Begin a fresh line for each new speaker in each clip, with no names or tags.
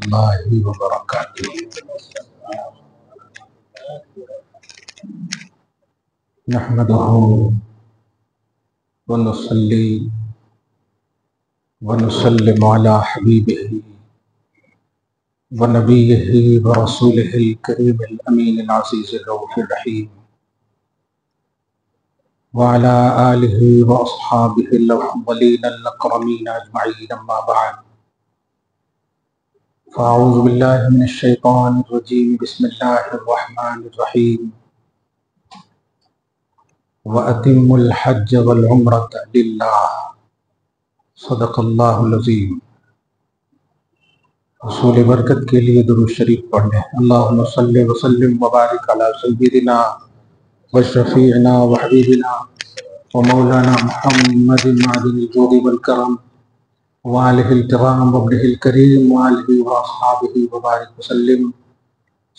الله وبركاته. نحمده ونصلي ونسلم على حبيبه ونبيه ورسوله الكريم الأمين العزيز الرؤوف الرحيم وعلى آله وأصحابه الأفضلين الأكرمين أجمعين، أما بعد، فأعوذ بالله من الشيطان الرجيم. بسم الله الرحمن الرحيم. وَأَتِمُّوا الْحَجَّ وَالْعُمْرَةَ لِلَّهِ صدق اللہ العظیم. حصول برکت کے لیے درود شریف پڑھ لیں. اللہم صلی وسلم وبارک علی سیدنا وشفیعنا وحبیبنا ومولانا محمد معدن الجود والکرم وآلہ الکرام وابنہ الکریم وآلہ واصحابہ وبارک وسلم.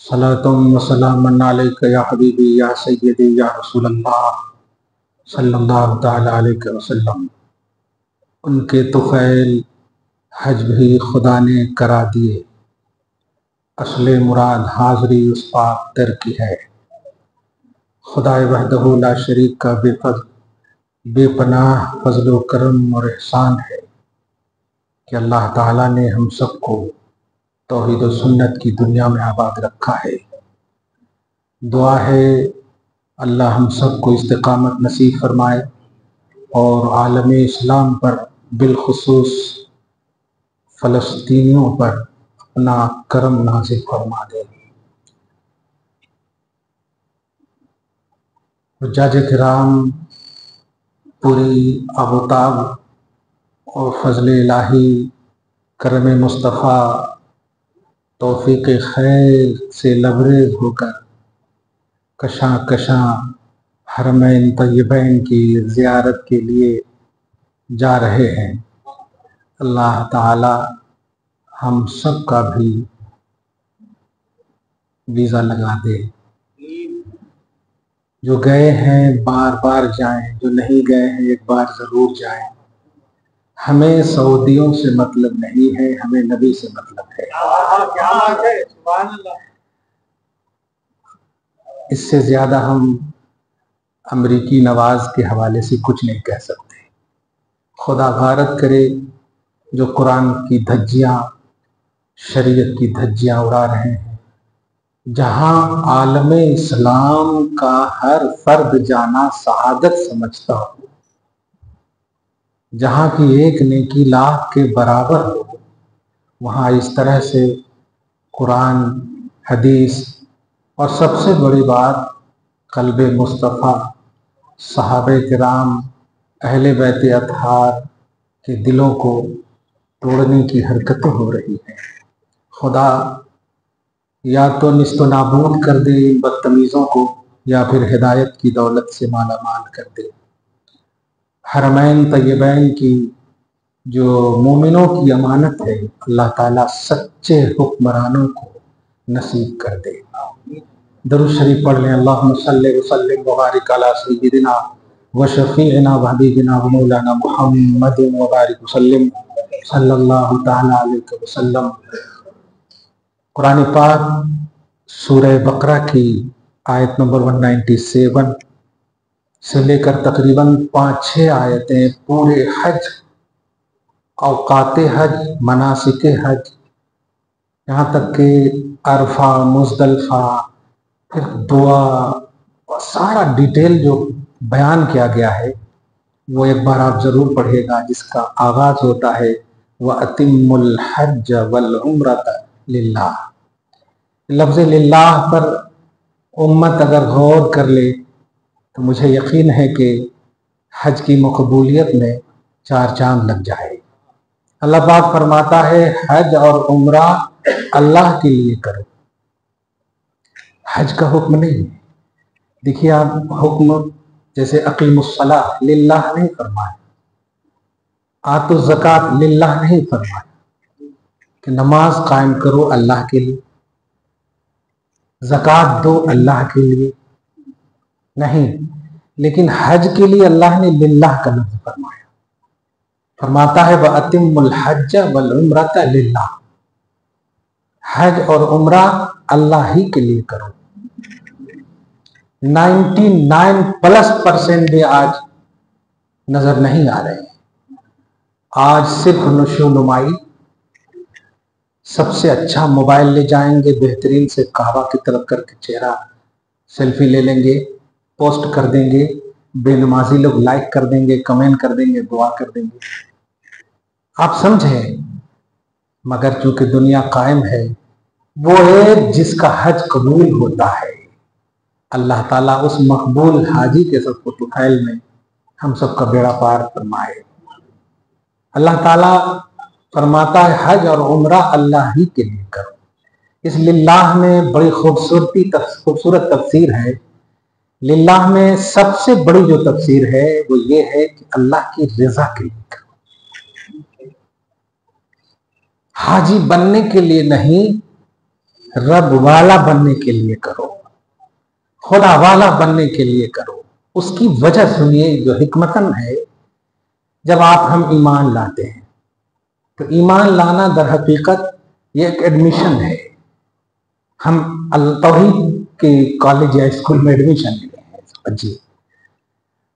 صلاۃ وسلاما علیک یا حبیبی یا سیدی یا رسول اللہ صلی اللہ تعالی علیہ وسلم. ان کے طفیل حج بھی خدا نے کرا دیے، اصل مراد حاضری اس پاک در کی ہے. خدا وحدہ لا شریک کا بے پناہ فضل و کرم اور احسان ہے کہ اللہ تعالیٰ نے ہم سب کو توحید و سنت کی دنیا میں آباد رکھا ہے. دعا ہے اللہ ہم سب کو استقامت نصیب فرمائے اور عالم اسلام پر بالخصوص فلسطینیوں پر اپنا کرم نازل فرما دے. حجاج کرام، پوری آبوتاب اور فضل الہی، کرم مصطفیٰ، توفیق خیر سے لبریز ہو کر کشاں کشاں حرمین طیبین کی زیارت کے لیے جا رہے ہیں. اللہ تعالی ہم سب کا بھی ویزا لگا دے. جو گئے ہیں بار بار جائیں، جو نہیں گئے ہیں ایک بار ضرور جائیں. ہمیں سعودیوں سے مطلب نہیں ہے، ہمیں نبی سے مطلب ہے. اس سے زیادہ ہم امریکی نواز کے حوالے سے کچھ نہیں کہہ سکتے. خدا غارت کرے جو قرآن کی دھجیاں، شریعت کی دھجیاں اڑا رہے ہیں، جہاں عالم اسلام کا ہر فرد جانا سعادت سمجھتا ہو، جہاں کی ایک نیکی لاکھ کے برابر ہو، وہاں اس طرح سے قرآن، حدیث اور سب سے بڑی بات قلب مصطفیٰ، صحابہ کرام، اہل بیت اطہار کے دلوں کو توڑنے کی حرکتیں ہو رہی ہیں. خدا یا تو نیست و نابود کر دے ان بدتمیزوں کو، یا پھر ہدایت کی دولت سے مالا مال کر دے. حرمین طیبین کی جو مومنوں کی امانت ہے، اللہ تعالیٰ سچے حکمرانوں کو نصیب کر دے. درود شریف پڑھ لیں. اللہم صلی وسلم وبارک علی سیدنا وشفیعنا وحبیبنا ومولانا محمد وبارک وسلم صلی اللہ تعالی علیہ وسلم. قرآن پاک سورہ بقرہ کی آیت نمبر 197 سے لے کر تقریباً 5-6 آیتیں پورے حج، اوقات حج، مناسک حج، یہاں تک کہ عرفہ، مزدلفہ، پھر دعا، سارا ڈیٹیل جو بیان کیا گیا ہے وہ ایک بار آپ ضرور پڑھیے گا، جس کا آغاز ہوتا ہے وَأَتِمُّ الْحَجَّ وَالْعُمْرَةَ لِلَّهِ. لفظ للہ پر امت اگر غور کر لے تو مجھے یقین ہے کہ حج کی مقبولیت میں 4 چاند لگ جائے. اللہ پاک فرماتا ہے حج اور عمرہ اللہ کے لیے کرو. حج کا حکم نہیں ہے. دیکھیے آپ، حکم جیسے اقیم الصلاۃ للہ نہیں فرمایا، آتوا الزکوٰۃ للہ نہیں فرمایا کہ نماز قائم کرو اللہ کے لیے، زکوٰۃ دو اللہ کے لیے نہیں، لیکن حج کے لیے اللہ نے للہ کا لفظ فرمایا. فرماتا ہے وَأَتِمُّ الْحَجَّ وَالْعُمْرَةَ لِلَّهِ. حج اور عمرہ اللہ ہی کے لیے کرو۔ 99% بھی آج نظر نہیں آ رہے، آج صرف نشو نمائی، سب سے اچھا موبائل لے جائیں گے، بہترین سے کعبہ کی طرف کر کے چہرہ سیلفی لے لیں گے، پوسٹ کر دیں گے، بے نمازی لوگ لائک کر دیں گے، کمنٹ کر دیں گے، دعا کر دیں گے۔ آپ سمجھیں، مگر چونکہ دنیا قائم ہے، وہ ہے جس کا حج قبول ہوتا ہے۔ اللہ تعالیٰ اس مقبول حاجی کے سب کو طفیل میں ہم سب کا بیڑا پار فرمائے۔ اللہ تعالیٰ فرماتا ہے حج اور عمرہ اللہ ہی کے لیے کرو۔ اس للہ میں بڑی خوبصورت تفسیر ہے۔ للہ میں سب سے بڑی جو تفسیر ہے وہ یہ ہے کہ اللہ کی رضا کے لیے کرو، حاجی بننے کے لیے نہیں، رب والا بننے کے لیے کرو، خدا والا بننے کے لیے کرو۔ اس کی وجہ سنیے جو حکمتاً ہے، جب ہم ایمان لاتے ہیں تو ایمان لانا در حقیقت یہ ایک ایڈمیشن ہے۔ ہم توحید کے کالج یا اسکول میں ایڈمیشن لیے ہیں جی،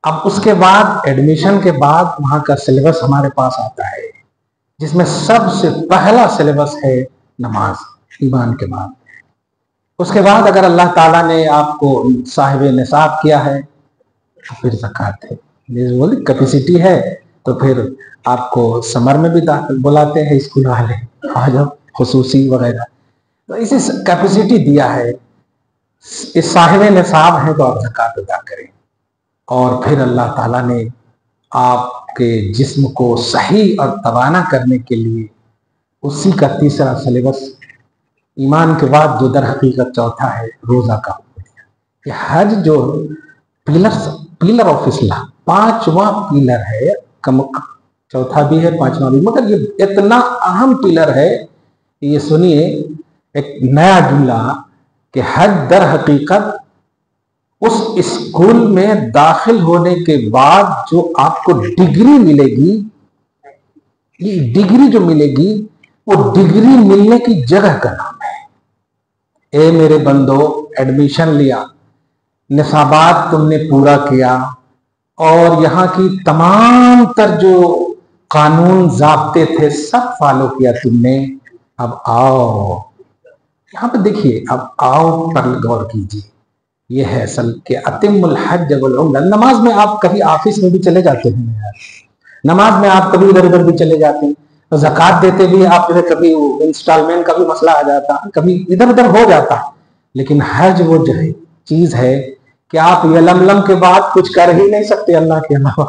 اب اس کے بعد ایڈمیشن کے بعد وہاں کا سلیبس ہمارے پاس آتا ہے، جس میں سب سے پہلا سلیبس ہے نماز، ایمان کے بعد۔ اس کے بعد اگر اللہ تعالیٰ نے آپ کو صاحب نصاب کیا ہے تو پھر زکوٰۃ ہے، کیپیسٹی ہے تو پھر آپ کو سمر میں بھی بلاتے ہیں اسکول والے، آ جاؤ خصوصی وغیرہ، تو اسی کیپیسٹی دیا ہے، اس صاحب نصاب ہیں تو آپ زکوٰۃ ادا کریں۔ اور پھر اللہ تعالیٰ نے آپ کے جسم کو صحیح اور توانا کرنے کے لیے اسی کا تیسرا سلیبس ایمان کے بعد جو در حقیقت چوتھا ہے روزہ کا حکم دیا۔ یہ حج جو پیلر آف اسلام، پانچواں پیلر ہے، چوتھا بھی ہے پانچواں بھی، مگر یہ اتنا اہم پیلر ہے کہ یہ سنیے ایک نیا جملہ کہ حج در حقیقت اس اسکول میں داخل ہونے کے بعد جو آپ کو ڈگری ملے گی، یہ ڈگری جو ملے گی وہ ڈگری ملنے کی جگہ کا نام ہے۔ اے میرے بندو، ایڈمیشن لیا، نصابات تم نے پورا کیا، اور یہاں کی تمام تر جو قانون ضابطے تھے سب فالو کیا تم نے، اب آؤ یہاں پہ دیکھیے، اب آؤ پر غور کیجیے، یہ ہے اصل کہ اتم الحج والعمرہ۔ نماز میں آپ کبھی آفس میں بھی چلے جاتے ہیں، نماز میں آپ کبھی ادھر ادھر بھی چلے جاتے ہیں، زکوٰۃ دیتے بھی آپ کبھی انسٹالمنٹ کا بھی مسئلہ آ جاتا، کبھی ادھر ادھر ہو جاتا، لیکن حج وہ جو ہے چیز ہے کہ آپ یہ لملم کے بعد کچھ کر ہی نہیں سکتے اللہ کے علاوہ۔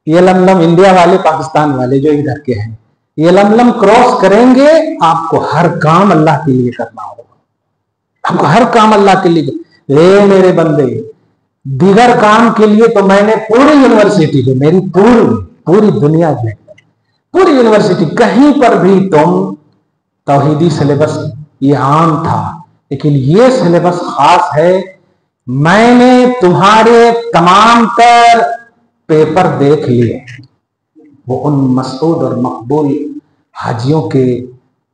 یہ لملم انڈیا والے، پاکستان والے جو ادھر کے ہیں، یہ لملم کراس کریں گے، آپ کو ہر کام اللہ کے لیے کرنا ہوگا، آپ کو ہر کام اللہ کے لیے۔ اے میرے بندے، دیگر کام کے لیے تو میں نے پوری یونیورسٹی جو میری پوری دنیا میں پوری یونیورسٹی کہیں پر بھی تم توحیدی سلیبس یہ عام تھا، لیکن یہ سلیبس خاص ہے۔ میں نے تمہارے تمام تر پیپر دیکھ لیے، وہ ان مسعود اور مقبول حاجیوں کے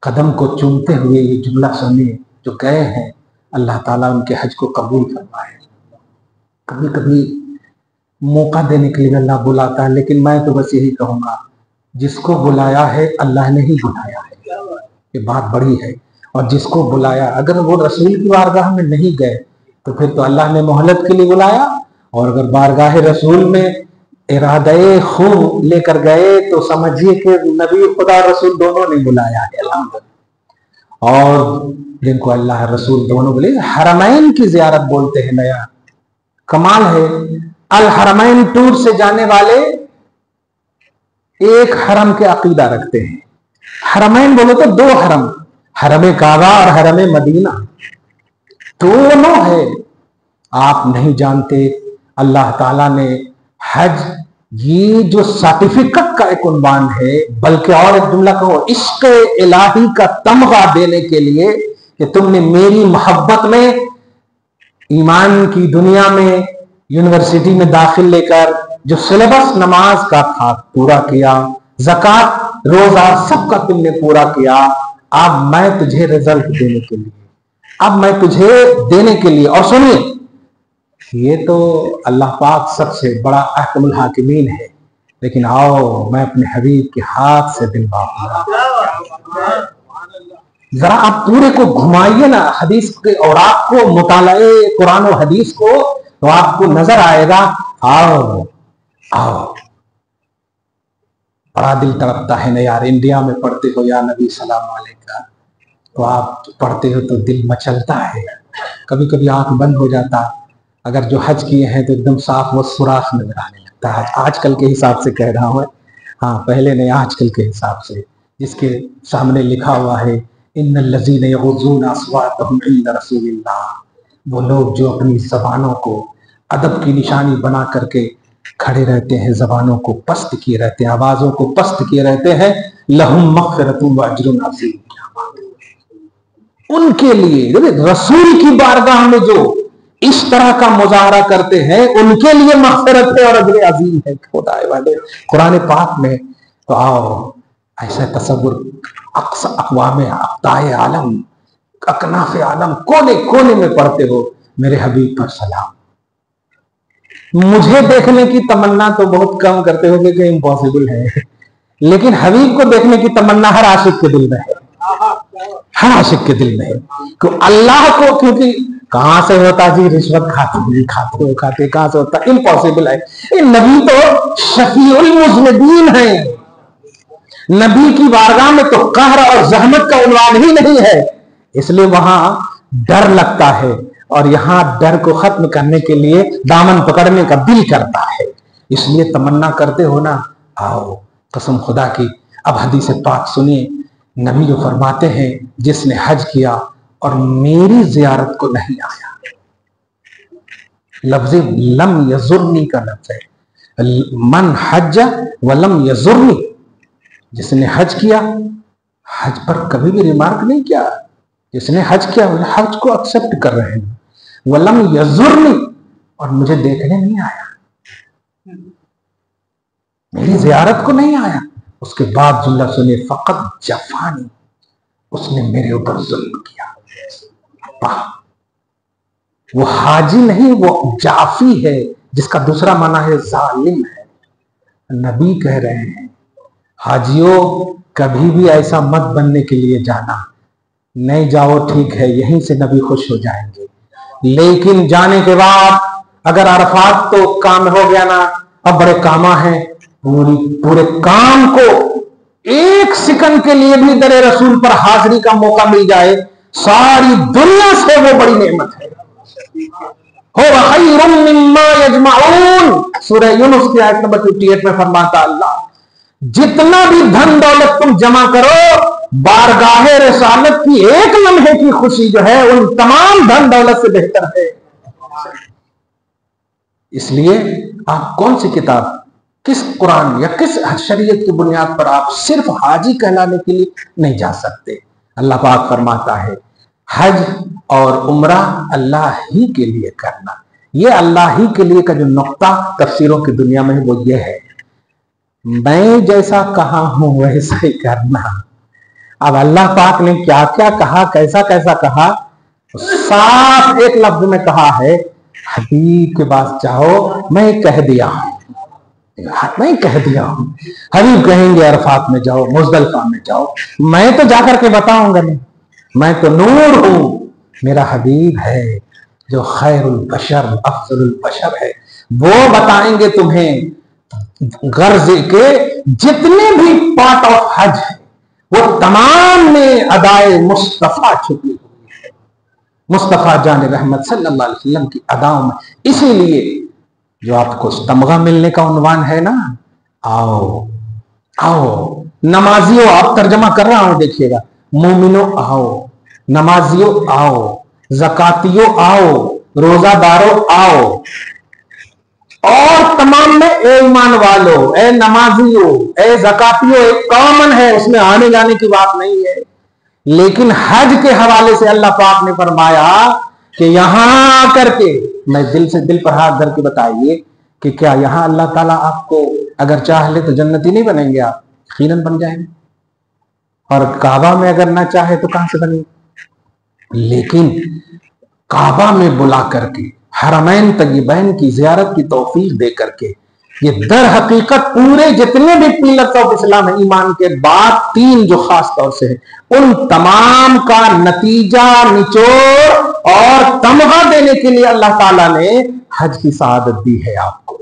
قدم کو چومتے ہوئے یہ جملہ سنے جو گئے ہیں، اللہ تعالیٰ ان کے حج کو قبول فرمائے۔ کبھی کبھی موقع دینے کے لیے اللہ بلاتا ہے، لیکن میں تو بس یہی کہوں گا، جس کو بلایا ہے اللہ نے ہی بلایا ہے، یہ بات بڑی ہے۔ اور جس کو بلایا، اگر وہ رسول کی بارگاہ میں نہیں گئے تو پھر تو اللہ نے مہلت کے لیے بلایا، اور اگر بارگاہ رسول میں ارادہ خوب لے کر گئے تو سمجھیے کہ نبی خدا رسول دونوں نے بلایا ہے، الحمدللہ۔ اور جن کو اللہ رسول دونوں بولے، حرمین کی زیارت بولتے ہیں، نیا کمال ہے۔ الحرمین ٹور سے جانے والے ایک حرم کے عقیدہ رکھتے ہیں، حرمین بولو تو دو حرم، حرم کعبہ اور حرم مدینہ دونوں ہے۔ آپ نہیں جانتے اللہ تعالیٰ نے حج یہ جو سرٹیفکیٹ کا ایک عنوان ہے، بلکہ اور ایک جملہ کہو، عشق الہی کا تمغہ دینے کے لیے کہ تم نے میری محبت میں ایمان کی دنیا میں یونیورسٹی میں داخل لے کر جو سلیبس نماز کا تھا پورا کیا، زکوٰۃ روزہ سب کا تم نے پورا کیا، اب میں تجھے رزلٹ دینے کے لیے، اب میں تجھے دینے کے لیے، اور سنیے یہ تو اللہ پاک سب سے بڑا احکم الحاکمین ہے، لیکن آؤ میں اپنے حبیب کے ہاتھ سے دلواؤں گا۔ ذرا آپ پورے کو گھمائیے نا حدیث کے اوراق کو، مطالعے قرآن و حدیث کو، تو آپ کو نظر آئے گا آؤ آؤ۔ بڑا دل تڑپتا ہے نا یار، انڈیا میں پڑھتے ہو یا نبی سلام علیکہ، تو آپ پڑھتے ہو تو دل مچلتا ہے، کبھی کبھی آنکھ بند ہو جاتا، اگر جو حج کیے ہیں تو ایک دم صاف و سوراخ نظر آنے لگتا ہے۔ آج کل کے حساب سے کہہ رہا ہوں، ہاں پہلے نہیں، آج کل کے حساب سے، جس کے سامنے لکھا ہوا ہے ان الذین یغضون اصواتهم عند رسول اللہ، وہ لوگ جو اپنی زبانوں کو ادب کی نشانی بنا کر کے کھڑے رہتے ہیں، زبانوں کو پست کیے رہتے ہیں، آوازوں کو پست کیے رہتے ہیں، لہم مغفرۃ و اجر عظیم، ان کے لیے رسول کی بارگاہ میں جو اس طرح کا مظاہرہ کرتے ہیں ان کے لیے مغفرت ہے اور اجر عظیم ہے۔ خدا والے قرآن پاک میں تو آؤ ایسا تصور، اقصی اقوام اقطاع عالم، اکناف عالم، کونے کونے میں پڑھتے ہو میرے حبیب پر سلام۔ مجھے دیکھنے کی تمنا تو بہت کم کرتے ہو کہ امپاسبل ہے، لیکن حبیب کو دیکھنے کی تمنا ہر عاشق کے دل میں ہے، ہر عاشق کے دل میں ہے۔ کہ اللہ کو، کیونکہ کہاں سے ہوتا جی رشوت کھاتے کہاں سے ہوتا، امپاسبل ہے۔ نبی تو شفیع المذنبین ہیں، نبی کی بارگاہ میں تو قہر اور زحمت کا عنوان ہی نہیں ہے، اس لیے وہاں ڈر لگتا ہے، اور یہاں ڈر کو ختم کرنے کے لیے دامن پکڑنے کا دل کرتا ہے، اس لیے تمنا کرتے ہو نا، آؤ قسم خدا کی۔ اب حدیث پاک سنیے، نبی جو فرماتے ہیں جس نے حج کیا اور میری زیارت کو نہیں آیا، لفظ لم یزرنی کا لفظ ہے، من حج ولم یزرنی، جس نے حج کیا، حج پر کبھی بھی ریمارک نہیں کیا، جس نے حج کیا حج کو ایکسپٹ کر رہے ہیں، ولم یزرنی، اور مجھے دیکھنے نہیں آیا، میری زیارت کو نہیں آیا، اس کے بعد جملہ سنیے، فقط جفانی، اس نے میرے اوپر ظلم کیا۔ وہ حاجی نہیں، وہ جافی ہے، جس کا دوسرا معنی ہے ظالم ہے۔ نبی کہہ رہے ہیں حاجیوں کبھی بھی ایسا مت بننے کے لیے جانا، نہیں جاؤ ٹھیک ہے، یہیں سے نبی خوش ہو جائیں گے، لیکن جانے کے بعد اگر عرفات تو کام ہو گیا نا، اب بڑے کاماں ہیں، پورے کام کو ایک سیکنڈ کے لیے بھی در رسول پر حاضری کا موقع مل جائے، ساری دنیا سے وہ بڑی نعمت ہے۔ هو خیر مما یجمعون، سورہ یونس کی آیت نمبر 58 میں فرماتا اللہ، جتنا بھی دھن دولت تم جمع کرو، بارگاہ رسالت کی ایک لمحے کی خوشی جو ہے ان تمام دھن دولت سے بہتر ہے۔ اس لیے آپ کون سی کتاب، کس قرآن یا کس شریعت کی بنیاد پر آپ صرف حاجی کہلانے کے لیے نہیں جا سکتے؟ اللہ پاک فرماتا ہے حج اور عمرہ اللہ ہی کے لیے کرنا، یہ اللہ ہی کے لیے کا جو نقطہ تفسیروں کی دنیا میں وہ یہ ہے، میں جیسا کہا ہوں ویسا ہی کرنا۔ اب اللہ پاک نے کیا کیا کہا، کیسا کیسا کہا، صاف ایک لفظ میں کہا ہے، حبیب کے پاس جاؤ، میں کہہ دیا ہوں، میں کہہ دیا ہوں۔ حبیب کہیں گے عرفات میں جاؤ، مزدلفہ میں جاؤ، میں تو جا کر کے بتاؤں گا نہیں، میں تو نور ہوں، میرا حبیب ہے جو خیر البشر افضل البشر ہے، وہ بتائیں گے تمہیں غرض کے جتنے بھی پارٹ آف حج ہے وہ تمام میں ادائے مصطفیٰ چھپی ہوئی ہے، مصطفیٰ جان رحمت صلی اللہ علیہ وسلم کی اداؤں میں۔ اسی لیے جو آپ کو تمغہ ملنے کا عنوان ہے نا، آؤ آؤ نمازیوں، آپ ترجمہ کر رہا ہوں دیکھیے گا، مومنوں آؤ، نمازیوں آؤ، زکاتیوں آؤ، روزہ داروں آؤ، اور تمام میں اے ایمان والو، اے نمازیوں، اے زکاتیوں، ایک کامن ہے، اس میں آنے جانے کی بات نہیں ہے۔ لیکن حج کے حوالے سے اللہ پاک نے فرمایا کہ یہاں آ کر کے، میں دل سے دل پر ہاتھ دھر کے بتائیے کہ کیا یہاں اللہ تعالیٰ آپ کو اگر چاہ لے تو جنتی نہیں بنیں گے؟ آپ یقیناً بن جائیں گے، اور کعبہ میں اگر نہ چاہے تو کہاں سے بنے؟ لیکن کعبہ میں بلا کر کے حرمین طیبین کی زیارت کی توفیق دے کر کے یہ در حقیقت پورے جتنے بھی پلرز آف اسلام ہیں ایمان کے بعد 3 جو خاص طور سے ہیں ان تمام کا نتیجہ نچوڑ اور تمغہ دینے کے لیے اللہ تعالیٰ نے حج کی سعادت دی ہے آپ کو.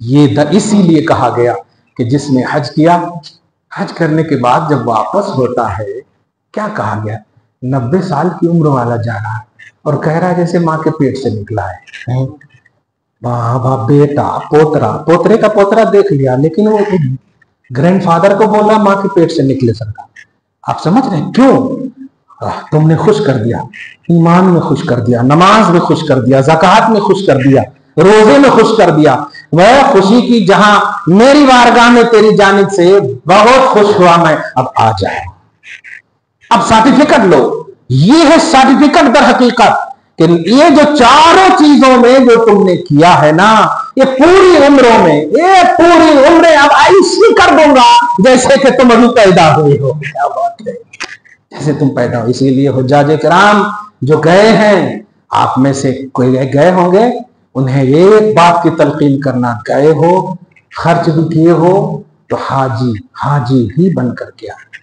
یہ اسی لیے کہا گیا کہ جس نے حج کیا، حج کرنے کے بعد جب واپس ہوتا ہے کیا کہا گیا؟ 90 سال کی عمر والا جا رہا ہے اور کہہ رہا ہے جیسے ماں کے پیٹ سے نکلا ہے. بابا بیٹا پوترا، پوترے کا پوترا دیکھ لیا لیکن وہ گرینڈ فادر کو بول رہا ماں کے پیٹ سے نکلے سکتا. آپ سمجھ رہے ہیں کیوں؟ تم نے خوش کر دیا، ایمان میں خوش کر دیا، نماز میں خوش کر دیا، زکوٰۃ میں خوش کر دیا، روزے میں خوش کر دیا. وہ خوشی کی جہاں میری بارگاہ میں تیری جانب سے بہت خوش ہوا میں، اب آ جائے، اب سرٹیفکیٹ لو. یہ ہے سرٹیفکیٹ در حقیقت کہ یہ جو چاروں چیزوں میں جو تم نے کیا ہے نا، یہ پوری عمروں میں، یہ پوری عمریں اب ایسی کر دوں گا جیسے کہ تم ابھی پیدا ہوئے ہو. کیا بات ہے، جیسے تم پیدا ہو. اسی لیے حجاج کرام جو گئے ہیں، آپ میں سے کوئی گئے ہوں گے، انہیں ایک بات کی تلقین کرنا، گئے ہو خرچ بھی کیے ہو تو حاجی ہی بن کر کے آنا،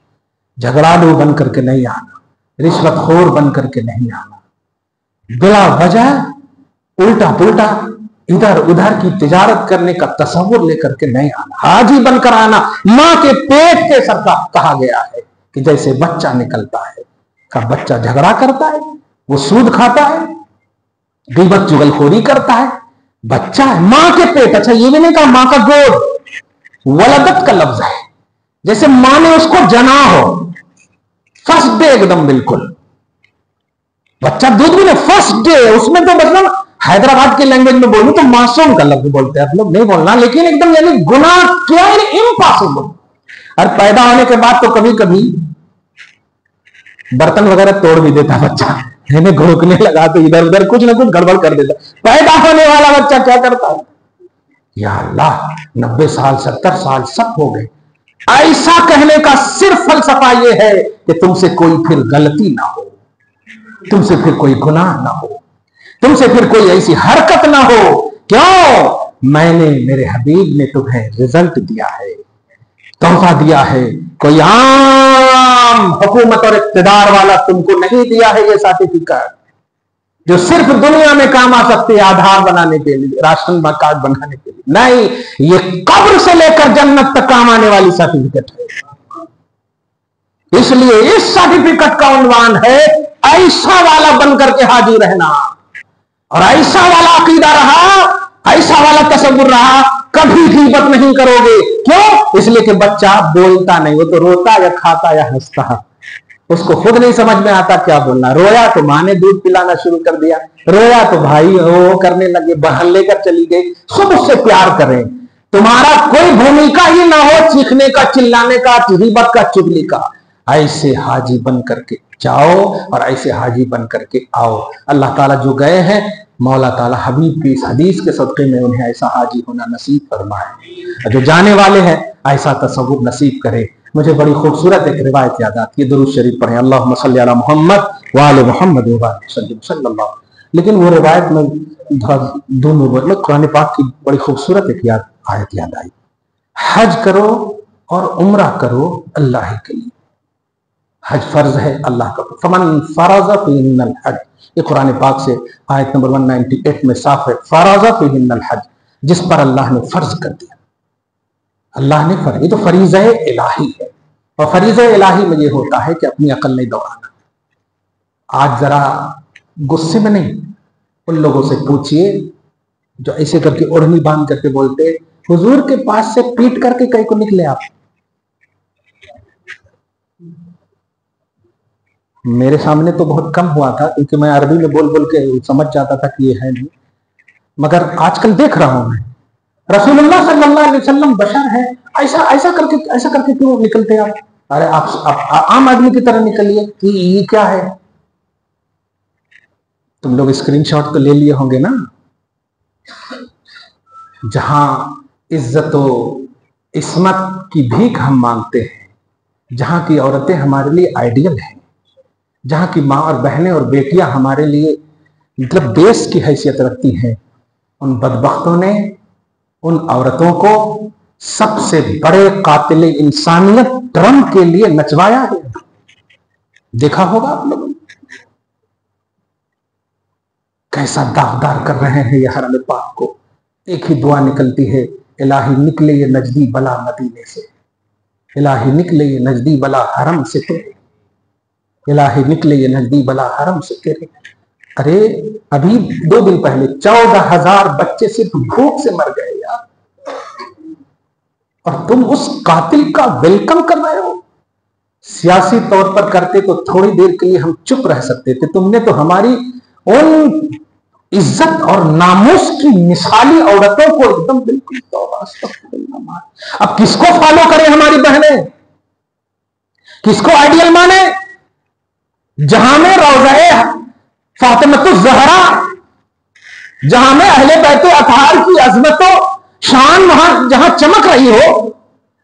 جھگڑالو بن کر کے نہیں آنا، رشوت خور بن کر کے نہیں آنا، بلا وجہ الٹا پلٹا ادھر ادھر کی تجارت کرنے کا تصور لے کر کے نہیں آنا، حاجی بن کر آنا. ماں کے پیٹ کے سر کا کہا گیا ہے کہ جیسے بچہ نکلتا ہے، کا بچہ جھگڑا کرتا ہے، وہ سود کھاتا ہے، غیبت چغل خوری کرتا ہے، بچہ ہے ماں کے پیٹ. اچھا یہ بھی نہیں کہا ماں کا گود، ولدت کا لفظ ہے، جیسے ماں نے اس کو جنا ہو، فرسٹ ڈے ایک دم بالکل. بچہ دودھ بھی نہیں، فرسٹ ڈے. اس میں تو مطلب حیدرآباد کی لینگویج میں بولوں تو معصوم کا لفظ بولتے ہیں، آپ لوگ نہیں بولنا، لیکن ایک دم یعنی گناہ کیا ہے، امپاسبل. اور پیدا ہونے کے بعد تو کبھی کبھی برتن وغیرہ توڑ بھی دیتا بچہ، گھوکنے لگا تو ادھر ادھر کچھ نہ کچھ گڑبڑ کر دیتا. پیدا ہونے والا بچہ کیا کرتا ہے؟ یا اللہ 90 سال 70 سال سب ہو گئے. ایسا کہنے کا صرف فلسفہ یہ ہے کہ تم سے کوئی پھر غلطی نہ ہو، تم سے پھر کوئی گناہ نہ ہو، تم سے پھر کوئی ایسی حرکت نہ ہو. کیوں؟ میں نے، میرے حبیب نے تمہیں رزلٹ دیا ہے، تحفہ دیا ہے. کوئی عام حکومت اور اقتدار والا تم کو نہیں دیا ہے یہ سرٹیفکیٹ جو صرف دنیا میں کام آ سکتے ہیں، آدھار بنانے کے لیے، راشن کارڈ بنانے کے لیے. نہیں، یہ قبر سے لے کر جنت تک کام آنے والی سرٹیفکیٹ ہے. اس لیے اس سرٹیفکیٹ کا عنوان ہے ایسا والا بن کر کے حاجی رہنا، اور ایسا والا عقیدہ رہا، ایسا والا تصور رہا، کبھی غیبت نہیں کرو گے. کیوں؟ اس لیے کہ بچہ بولتا نہیں، وہ تو روتا یا کھاتا یا ہنستا، اس کو خود نہیں سمجھ میں آتا کیا بولنا. رویا تو ماں نے دودھ پلانا شروع کر دیا، رویا تو بھائی وہ کرنے لگے، بہن لے کر چلی گئی. سب اس سے پیار کریں، تمہارا کوئی بھومکا ہی نہ ہو چیخنے کا، چلانے کا، غیبت کا، چغلی کا. ایسے حاجی بن کر کے جاؤ اور ایسے حاجی بن کر کے آؤ. اللہ تعالیٰ جو گئے ہیں، مولا تعالیٰ حبیب کی اس حدیث کے صدقے میں انہیں ایسا حاجی ہونا نصیب فرمائے. جو جانے والے ہیں ایسا تصور نصیب کرے. مجھے بڑی خوبصورت ایک روایت یاد آتی ہے، درود شریف پڑھیں، اللہم صلی علی محمد وآل محمد وبارک وسلم صلی اللہ. لیکن وہ روایت میں دونوں قرآن پاک کی بڑی خوبصورت ایک آیت یاد آئی. حج کرو اور عمرہ کرو اللہ کے لیے. حج فرض ہے اللہ کا. فمن فرض فیہن الحج، یہ قرآن پاک سے آیت نمبر 198 میں صاف ہے. فرض فیہن الحج، جس پر اللہ نے فرض کر دیا. اللہ نے فرض، یہ تو فریضہ الہی ہے. اور فریضہ الہی میں یہ ہوتا ہے کہ اپنی عقل نہیں دوڑانا. آج ذرا غصے میں نہیں، ان لوگوں سے پوچھئے جو ایسے کر کے اوڑھنی باندھ کر کے بولتے حضور کے پاس سے پیٹ کر کے کہیں کو نکلے آپ. میرے سامنے تو بہت کم ہوا تھا کیونکہ میں عربی میں بول بول کے سمجھ جاتا تھا کہ یہ ہے نہیں، مگر آج کل دیکھ رہا ہوں میں رسول اللہ صلی اللہ علیہ وسلم بشر ہے، ایسا کر کے کیوں نکلتے آپ؟ ارے آپ عام آدمی کی طرح نکلیے کہ یہ کیا ہے. تم لوگ اسکرین شاٹ تو لے لیے ہوں گے نا. جہاں عزت و عصمت کی بھیک ہم مانگتے ہیں، جہاں کی عورتیں ہمارے لیے آئیڈیل ہیں، جہاں کی ماں اور بہنیں اور بیٹیاں ہمارے لیے مطلب بیس کی حیثیت رکھتی ہیں، ان بدبختوں نے ان عورتوں کو سب سے بڑے قاتل انسانیت ٹرمپ کے لیے نچوایا ہے۔ دیکھا ہوگا آپ لوگوں نے کیسا داغدار کر رہے ہیں یہ حرم پاک کو۔ ایک ہی دعا نکلتی ہے، الہی نکلے یہ نجدی بلا مدینے سے، الہی نکلے یہ نجدی بلا حرم سے تیرے، الہی نکلے یہ نجدی بلا حرم سے تیرے۔ ارے ابھی 2 دن پہلے 14,000 بچے صرف بھوک سے مر گئے یار، اور تم اس قاتل کا ویلکم کر رہے ہو۔ سیاسی طور پر کرتے تو تھوڑی دیر کے لیے ہم چپ رہ سکتے تھے، تم نے تو ہماری ان عزت اور ناموس کی مثالی عورتوں کو ایک دم بالکل توبہ استغفر اللہ مار۔ اب کس کو فالو کریں ہماری بہنیں، کس کو آئیڈیل مانے؟ جہاں میں روضہ فاطمۃ الزہرا، جہاں میں اہل بیت اطہار کی عظمت و شان وہاں جہاں چمک رہی ہو،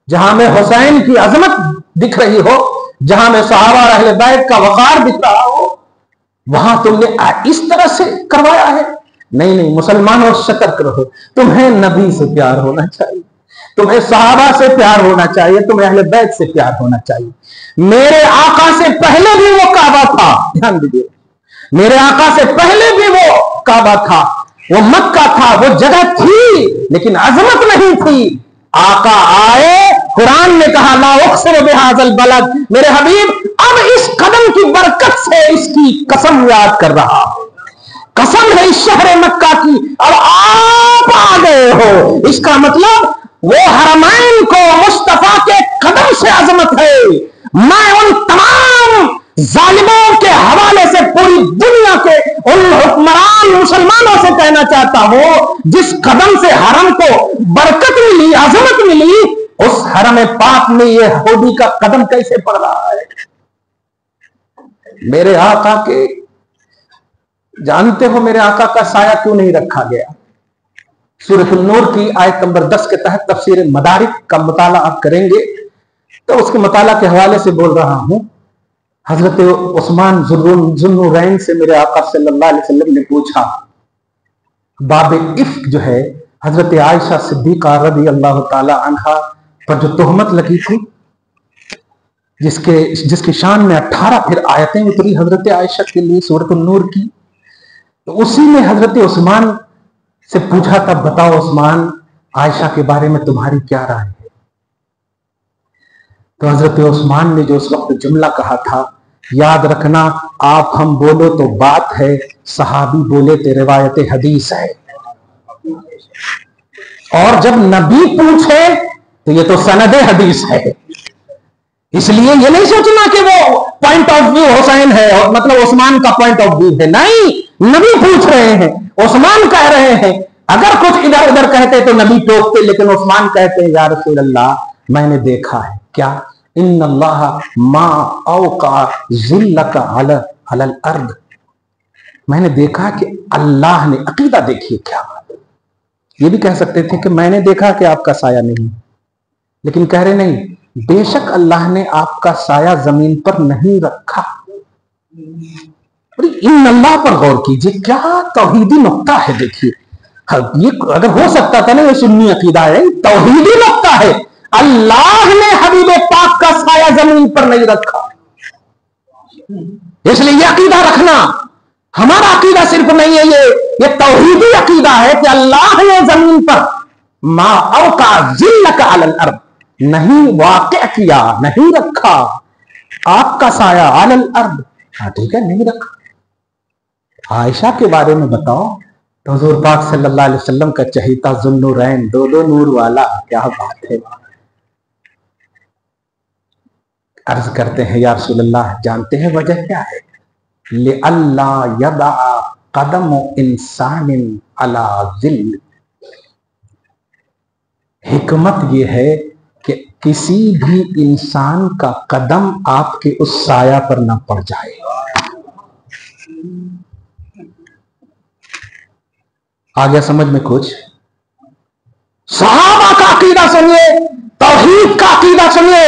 جہاں میں حسین کی عظمت دکھ رہی ہو، جہاں میں صحابہ اور اہل بیت کا وقار دکھ رہا ہو، وہاں تم نے اس طرح سے کروایا ہے؟ نہیں، مسلمانوں سترک رہو، تمہیں نبی سے پیار ہونا چاہیے، تمہیں صحابہ سے پیار ہونا چاہیے، تمہیں اہل بیت سے پیار ہونا چاہیے۔ میرے آقا سے پہلے بھی وہ کعبہ تھا، دھیان دیجیے، میرے آقا سے پہلے بھی وہ کعبہ تھا، وہ مکہ تھا، وہ جگہ تھی لیکن عظمت نہیں تھی۔ آقا آئے، قرآن نے کہا لا اقسم بہذا البلد، میرے حبیب اب اس قدم کی برکت سے اس کی قسم یاد کر رہا، قسم ہے اس شہر مکہ کی، اب آپ آ گئے ہو، اس کا مطلب وہ حرمین کو مصطفیٰ کے قدم سے عظمت ہے۔ میں ان تمام ظالموں کے حوالے سے پوری دنیا کے ان حکمران مسلمانوں سے کہنا چاہتا ہوں، جس قدم سے حرم کو برکت ملی، عظمت ملی، اس حرم پاک میں یہ یہودی کا قدم کیسے پڑ رہا ہے؟ میرے آقا کے، جانتے ہو میرے آقا کا سایہ کیوں نہیں رکھا گیا؟ سورۃ النور کی آیت نمبر 10 کے تحت تفسیر مدارک کا مطالعہ آپ کریں گے تو اس کے مطالعہ کے حوالے سے بول رہا ہوں۔ حضرت عثمان ذوالنورین سے میرے آقا صلی اللہ علیہ وسلم نے پوچھا، باب افک جو ہے حضرت عائشہ صدیقہ رضی اللہ تعالی عنہا پر جو تہمت لگی تھی، جس کی شان میں 18 پھر آیتیں اتری حضرت عائشہ کے لیے سورۃ النور کی، تو اسی میں حضرت عثمان سے پوچھا تھا، بتاؤ عثمان عائشہ کے بارے میں تمہاری کیا رائے ہے؟ تو حضرت عثمان نے جو اس وقت جملہ کہا تھا، یاد رکھنا آپ ہم بولو تو بات ہے، صحابی بولے تو روایت حدیث ہے، اور جب نبی پوچھے تو یہ تو سند حدیث ہے۔ اس لیے یہ نہیں سوچنا کہ وہ پوائنٹ آف ویو حسین ہے اور مطلب عثمان کا پوائنٹ آف ویو ہے، نہیں، نبی پوچھ رہے ہیں، عثمان کہہ رہے ہیں۔ اگر کچھ ادھر ادھر کہتے تو نبی ٹوکتے، لیکن عثمان کہتے ہیں یا رسول اللہ میں نے دیکھا ہے، کیا ان اللہ ما اوقع ذلک علی الارض، میں نے دیکھا کہ اللہ نے، عقیدہ دیکھیے کیا، یہ بھی کہہ سکتے تھے کہ میں نے دیکھا کہ آپ کا سایہ نہیں، لیکن کہہ رہے نہیں، بے شک اللہ نے آپ کا سایہ زمین پر نہیں رکھا۔ ان اللہ پر غور کیجئے، کیا توحیدی نقطہ ہے، دیکھیے یہ اگر ہو سکتا تھا نا یہ سنی عقیدہ ہے، توحیدی نقطہ ہے، اللہ نے حبیب پاک کا سایہ زمین پر نہیں رکھا۔ اس لیے یہ عقیدہ رکھنا ہمارا عقیدہ صرف نہیں ہے، یہ توحیدی عقیدہ ہے کہ اللہ نے زمین پر ما اوقع ذلک علی الارض، نہیں واقع کیا، نہیں رکھا آپ کا سایہ علی الارض، ہاں ٹھیک ہے نہیں رکھا۔ عائشہ کے بارے میں بتاؤ تو حضور پاک صلی اللہ علیہ وسلم کا چہیتا ذوالنورین، دو نور والا، کیا بات ہے۔ عرض کرتے ہیں یا رسول اللہ جانتے ہیں وجہ کیا ہے؟ لِأَلَّا يَضَعَ قَدَمُ إِنسَانٍ عَلَى ذِلٍّ، حکمت یہ ہے کہ کسی بھی انسان کا قدم آپ کے اس سایہ پر نہ پڑ جائے۔ آگے سمجھ میں کچھ؟ صحابہ کا عقیدہ سنیے، توحید کا عقیدہ سنیے،